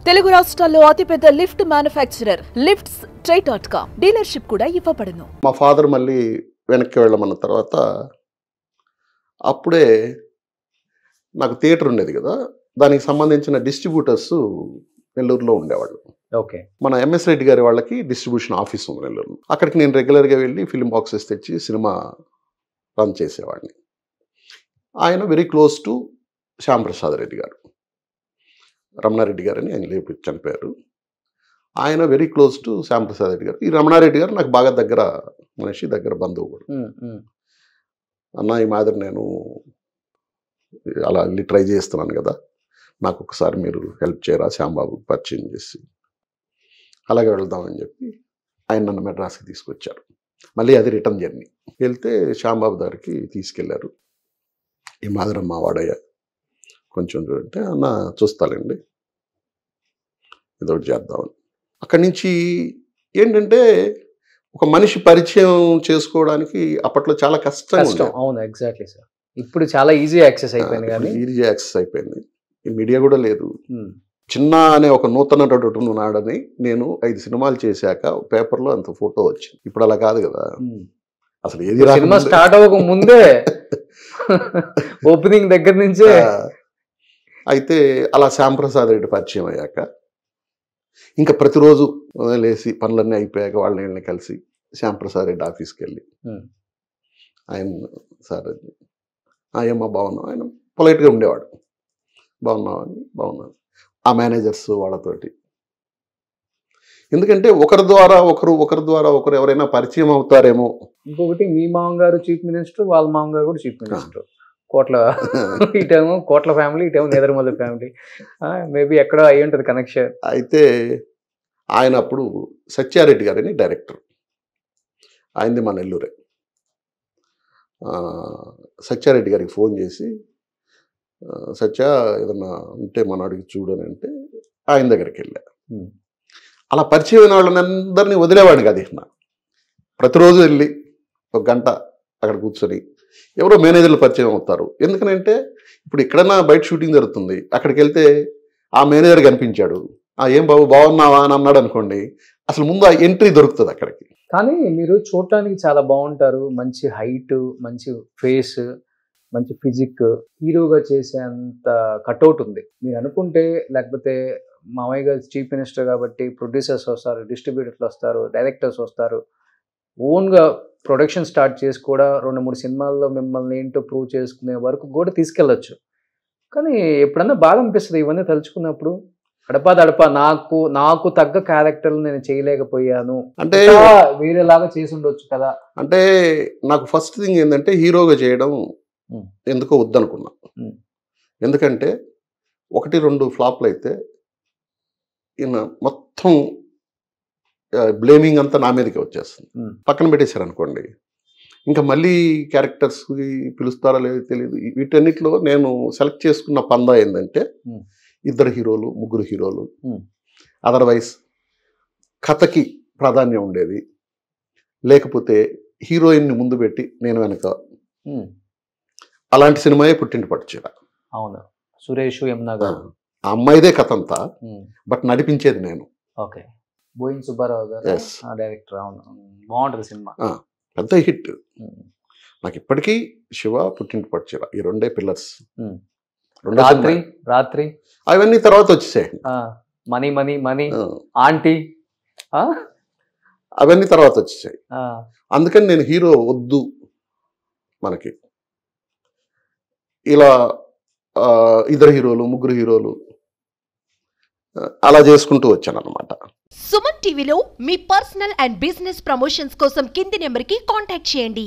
తెలుగు రాష్ట్రాల్లో అతిపెద్ద lift manufacturer lifts ట్రై.com dealership కూడా ఇవ్వబడును. మా ఫాదర్ మళ్ళీ వెనక్కి వెళ్ళమన్న తర్వాత అప్పుడే నాకు థియేటర్ ఉండేది కదా, దానికి సంబంధించిన డిస్ట్రిబ్యూటర్స్ నెల్లూరులో ఉండేవాళ్ళు. ఓకే. మన ఎంఎస్ రెడ్డి గారి వాళ్ళకి డిస్ట్రిబ్యూషన్ ఆఫీస్ ఉంది నెల్లూరు. అక్కడికి నేను రెగ్యులర్గా వెళ్ళి ఫిలిం బాక్సెస్ తెచ్చి సినిమా రన్ చేసేవాడిని. ఆయన very close to Shyamprasad Reddy గారు, రమణారెడ్డి గారు అని ఆయన లేపు చనిపోయారు. ఆయన very close to Shyamprasad Reddy గారు. ఈ రమణారెడ్డి గారు నాకు బాగా దగ్గర మనిషి, దగ్గర బంధువు కూడా. అన్న ఈ మాదిరి నేను అలా వెళ్ళి ట్రై చేస్తున్నాను కదా, నాకు ఒకసారి మీరు హెల్ప్ చేయరా శ్యాంబాబు పరిచయం చేసి. అలాగే వెళ్దామని చెప్పి ఆయన నన్ను మెడ్రాస్కి తీసుకొచ్చారు. మళ్ళీ అది రిటర్న్ జర్నీ. వెళ్తే శ్యాంబాబు దగ్గరికి తీసుకెళ్లారు. ఈ మాదిరమ్మ వాడయ్య కొంచెం చూడంటే, అన్న చూస్తానండి ఇదొకటి చేద్దామని. అక్కడి నుంచి ఏంటంటే ఒక మనిషి పరిచయం చేసుకోవడానికి అప్పట్లో చాలా కష్టం. అవును, ఎగ్జాక్ట్లీ సార్. ఇప్పుడు చాలా ఈజీ యాక్సెస్ అయిపోయింది. కానీ ఈజీ యాక్సెస్ అయిపోయింది. ఈ మీడియా కూడా లేదు. చిన్న అనే ఒక నూతన నటుడు నాడని నేను 5 సినిమాలు చేశాక పేపర్లో అంత ఫోటో వచ్చింది. ఇప్పుడు అలా కాదు కదా, అసలు ఏది సినిమా స్టార్ట్ అవ్వక ముందే ఓపెనింగ్ దగ్గర నుంచే. అయితే అలా శ్యాంప్రసాద్ రెడ్డి పరిచయం అయ్యాక ఇంకా ప్రతిరోజు లేచి పనులన్నీ అయిపోయాక వాళ్ళని కలిసి శ్యాంప్రసాద్ రెడ్డి ఆఫీస్కి వెళ్ళి ఆయన సార్ ఏమ్మా బాగున్నావు, ఆయన పొలైట్గా ఉండేవాడు, బాగున్నాను ఆ మేనేజర్స్ వాళ్ళతోటి. ఎందుకంటే ఒకరి ద్వారా ఒకరు ఎవరైనా పరిచయం అవుతారేమో. ఇంకొకటి మీ మామగారు చీఫ్ మినిస్టర్, వాళ్ళ మామగారు కూడా చీఫ్ మినిస్టర్. ఇటేమో కోట్ల ఫ్యామిలీ, ఇటేమో నేదర్మల్ల ఫ్యామిలీ. మేబీ ఎక్కడో అయ్యి ఉంటుంది కనెక్షన్. అయితే ఆయన అప్పుడు సత్యారెడ్డి గారని డైరెక్టర్, ఆయనది మా నెల్లూరే. సత్యారెడ్డి గారికి ఫోన్ చేసి సత్య ఏదన్నా ఉంటే మన అడిగి చూడని అంటే ఆయన దగ్గరికి వెళ్ళా. అలా పరిచయం అయిన వాళ్ళని అందరినీ వదిలేవాడిని కాదు. ఇట్లా ప్రతిరోజు వెళ్ళి 1 గంట అక్కడ కూర్చొని ఎవరో మేనేజర్లు పరిచయం అవుతారు. ఎందుకనంటే ఇప్పుడు ఎక్కడన్నా బయట షూటింగ్ జరుగుతుంది, అక్కడికి వెళ్తే ఆ మేనేజర్ కనిపించాడు, ఏం బాబు బాగున్నావా అని అన్నాడు అనుకోండి, అసలు ముందు ఆ ఎంట్రీ దొరుకుతుంది అక్కడికి. కానీ మీరు చూడటానికి చాలా బాగుంటారు, మంచి హైట్, మంచి ఫేస్, మంచి ఫిజిక్, హీరోగా చేసేంత కట్అవుట్ ఉంది. మీరు అనుకుంటే, లేకపోతే మామయ్య గారు చీఫ్ మినిస్టర్ కాబట్టి ప్రొడ్యూసర్స్ వస్తారు, డిస్ట్రిబ్యూటర్లు వస్తారు, డైరెక్టర్స్ వస్తారు, ఓన్గా ప్రొడక్షన్ స్టార్ట్ చేసి కూడా 2-3 సినిమాల్లో మిమ్మల్ని ఏంటో ప్రూవ్ చేసుకునే వరకు కూడా తీసుకెళ్ళచ్చు. కానీ ఎప్పుడన్నా బాగా అనిపిస్తుంది ఇవన్నీ తలుచుకున్నప్పుడు, గడప నాకు తగ్గ క్యారెక్టర్లు నేను చేయలేకపోయాను అంటే వేరేలాగా చేసి ఉండొచ్చు కదా. అంటే నాకు ఫస్ట్ థింగ్ ఏంటంటే హీరోగా చేయడం ఎందుకో వద్దనుకున్నా. ఎందుకంటే 1-2 ఫ్లాప్లు అయితే ఈయన మొత్తం బ్లేమింగ్ అంతా నా మీదకి వచ్చేస్తుంది. పక్కన పెట్టేశారు అనుకోండి, ఇంకా మళ్ళీ క్యారెక్టర్స్ పిలుస్తారో లేదో తెలియదు. వీటన్నిటిలో నేను సెలెక్ట్ చేసుకున్న పందా ఏంటంటే 2 హీరోలు 3 హీరోలు, అదర్వైజ్ కథకి ప్రాధాన్యం ఉండేది, లేకపోతే హీరోయిన్ని ముందు పెట్టి నేను వెనక. అలాంటి సినిమాయే పుట్టింటి పట్టుచీర. అవును, సురేష్ యమునా గారు. ఆ అమ్మాయిదే కథ అంతా, బట్ నడిపించేది నేను. ఓకే. బోయిన్ సుబ్బారావు గారు డైరెక్టర్. అవును, బాగుంటుంది సినిమా, పెద్ద హిట్. నాకు ఇప్పటికీ శివ, పుట్టింటి పట్టుచీర ఈ 2 పిల్లర్స్. రాత్రి అవన్నీ తర్వాత వచ్చేసాయి. మనీ ఆంటీ అవన్నీ తర్వాత వచ్చేసాయి. అందుకని నేను హీరో వద్దు మనకి, ఇలా 2 హీరోలు 3 హీరోలు అలా చేసుకుంటూ వచ్చాను అనమాట. సుమన్ టీవీలో మీ పర్సనల్ అండ్ బిజినెస్ ప్రమోషన్స్ కోసం కింది నెంబర్కి కాంటాక్ట్ చేయండి.